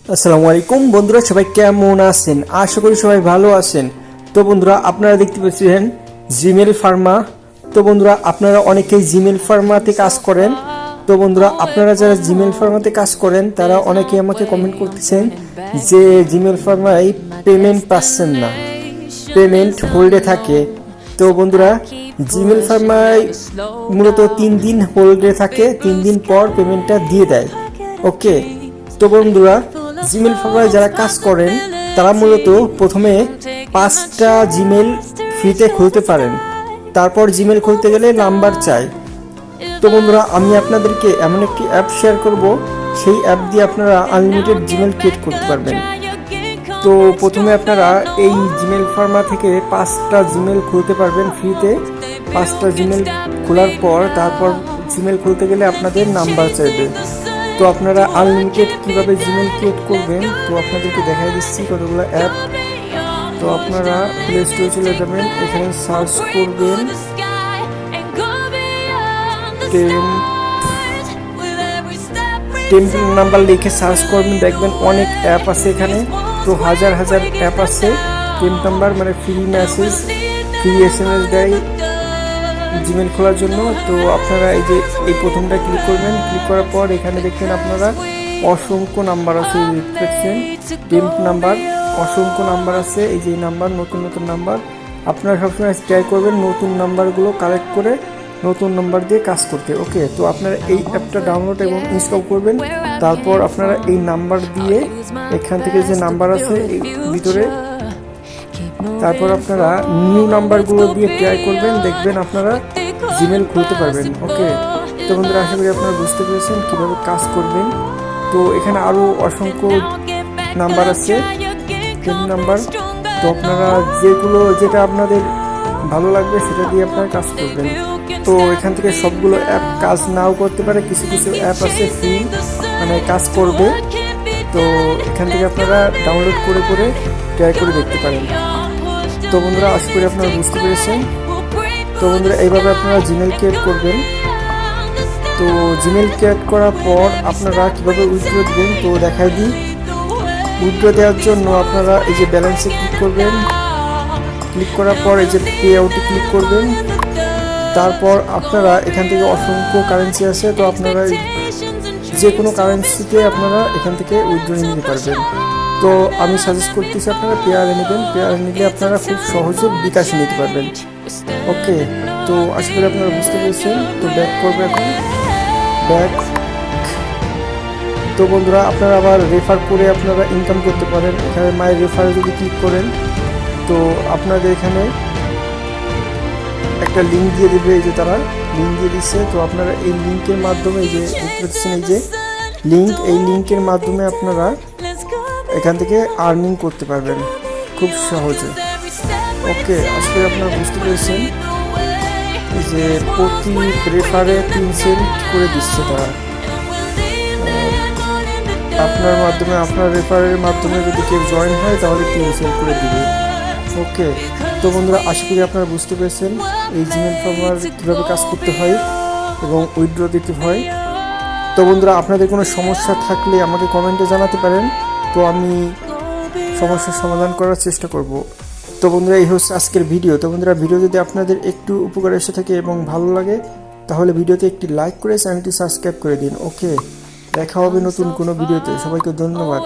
আসসালামু আলাইকুম বন্ধুরা, সবাই কেমন আছেন? আশা করি সবাই ভালো আছেন। তো বন্ধুরা, আপনারা দেখতে পাচ্ছেন জিমেল ফার্মা। তো বন্ধুরা, আপনারা অনেকেই জিমেল ফার্মাতে কাজ করেন। তো বন্ধুরা, আপনারা যারা জিমেল ফার্মাতে কাজ করেন তারা অনেকেই আমাকে কমেন্ট করতেছেন যে জিমেল ফার্মায় পেমেন্ট পাচ্ছেন না, পেমেন্ট হোল্ডে থাকে। তো বন্ধুরা, জিমেল ফার্মায় মূলত 3 দিন হোল্ডে থাকে, 3 দিন পর পেমেন্টটা দিয়ে দেয়। ওকে, তো বন্ধুরা, জিমেল ফার্মায় যারা কাজ করেন তারা মূলত প্রথমে 5টা জিমেল ফ্রিতে খুলতে পারেন। তারপর জিমেল খুলতে গেলে নাম্বার চাই। তো বন্ধুরা, আমি আপনাদেরকে এমন একটি অ্যাপ শেয়ার করব, সেই অ্যাপ দিয়ে আপনারা আনলিমিটেড জিমেল ক্রিয়েট করতে পারবেন। তো প্রথমে আপনারা এই জিমেল ফার্মা থেকে 5টা জিমেল খুলতে পারবেন ফ্রিতে। 5টা জিমেল খোলার পর তারপর জিমেল খুলতে গেলে আপনাদের নাম্বার চাইবে। তো আপনারা আনলিমিটেড কিভাবে জিমেল ক্রিয়েট করবেন তো আপনাদেরকে দেখাই দিচ্ছি কতগুলো অ্যাপ। তো আপনারা প্লে স্টোরে চলে যাবেন, এখানে সার্চ করবেন 10 নাম্বার লিখে সার্চ করবেন, দেখবেন অনেক অ্যাপ আছে এখানে। তো হাজার হাজার অ্যাপ আছে। 10 নাম্বার মানে ফ্রি মেসেজ, ফ্রি SMS দেয় জিমেল খোলার জন্য। তো আপনারা এই যে এই প্রথমটা ক্লিক করবেন, ক্লিক করার পর এখানে দেখবেন আপনারা অসংখ্য নাম্বার আছে, দেখছেন 10 নাম্বার, অসংখ্য নাম্বার আছে। এই যে নাম্বার, নতুন নতুন নাম্বার। আপনারা সবসময় ট্রাই করবেন নতুন নাম্বারগুলো কালেক্ট করে নতুন নাম্বার দিয়ে কাজ করতে। ওকে, তো আপনারা এই অ্যাপটা ডাউনলোড এবং ইনস্টল করবেন। তারপর আপনারা এই নাম্বার দিয়ে এখান থেকে যে নাম্বার আছে এই ভিতরে, তারপর আপনারা নিউ নাম্বারগুলো দিয়ে ট্রাই করবেন, দেখবেন আপনারা জিমেল খুলতে পারবেন। ওকে, তো বন্ধুরা, আশা করি আপনারা বুঝতে পেরেছেন কীভাবে কাজ করবেন। তো এখানে আরও অসংখ্য নাম্বার আছে, 10 নাম্বার। তো আপনারা যেটা আপনাদের ভালো লাগবে সেটা দিয়ে আপনারা কাজ করবেন। তো এখান থেকে সবগুলো অ্যাপ কাজ নাও করতে পারে, কিছু কিছু অ্যাপ আছে ফ্রি, মানে কাজ করবে। তো এখান থেকে আপনারা ডাউনলোড করে করে ট্রাই করে দেখতে পারেন। তো বন্ধুরা, আশা করি আপনারা বুঝতে পেরেছেন। তো বন্ধুরা, এইভাবে আপনারা জিমেল ক্রিয়েট করবেন। তো জিমেল ক্রিয়েট করার পর আপনারা কীভাবে উইথড্র দেবেন তো দেখাই দিই। উইথড্র দেওয়ার জন্য আপনারা এই যে ব্যালেন্সে ক্লিক করবেন, ক্লিক করার পর এই যে পে আউটে ক্লিক করবেন। তারপর আপনারা এখান থেকে অসংখ্য কারেন্সি আছে, তো আপনারা যে কোনো কারেন্সিতে আপনারা এখান থেকে উইথড্র নিতে পারবেন। তো আমি সাজেস্ট করতেছি আপনারা পেয়ারে নেবেন, পেয়ারে নিলে আপনারা খুব সহজে বিকাশে নিতে পারবেন। ওকে, তো আশা করি আপনারা বুঝতে পেরেছেন। তো ব্যাক করবে এখন, ব্যাক। তো বন্ধুরা, আপনারা আবার রেফার করে আপনারা ইনকাম করতে পারেন। এখানে মাই রেফারে যদি ক্লিক করেন তো আপনাদের এখানে একটা লিঙ্ক দিয়ে দেবে, এই যে তারা লিঙ্ক দিয়ে দিচ্ছে। তো আপনারা এই লিঙ্কের মাধ্যমে, এই যে দেখতে পাচ্ছেন এই যে লিঙ্ক, এই লিঙ্কের মাধ্যমে আপনারা এখান থেকে আর্নিং করতে পারবেন খুব সহজে। ওকে, আজকে আপনারা বুঝতে পেরেছেন যে প্রতি রেফারে 3 সেন্ট করে দিচ্ছে তারা। আপনার মাধ্যমে, আপনার রেফারের মাধ্যমে যদি কেউ জয়েন হয় তাহলে 3 সেন্ট করে দিবে। ওকে, তো বন্ধুরা, আশা করি আপনারা বুঝতে পেরেছেন এই জিমেল ফার্মার কীভাবে কাজ করতে হয় এবং উইথড্র দিতে হয়। তো বন্ধুরা, আপনাদের কোনো সমস্যা থাকলে আমাকে কমেন্টে জানাতে পারেন, তো আমি সমস্যার সমাধান করার চেষ্টা করব। তো বন্ধুরা, এই হচ্ছে আজকের ভিডিও। তো বন্ধুরা, ভিডিও যদি আপনাদের একটু উপকার এসে থাকে এবং ভালো লাগে তাহলে ভিডিওতে একটি লাইক করে চ্যানেলটি সাবস্ক্রাইব করে দিন। ওকে, দেখা হবে নতুন কোনো ভিডিওতে। সবাইকে ধন্যবাদ।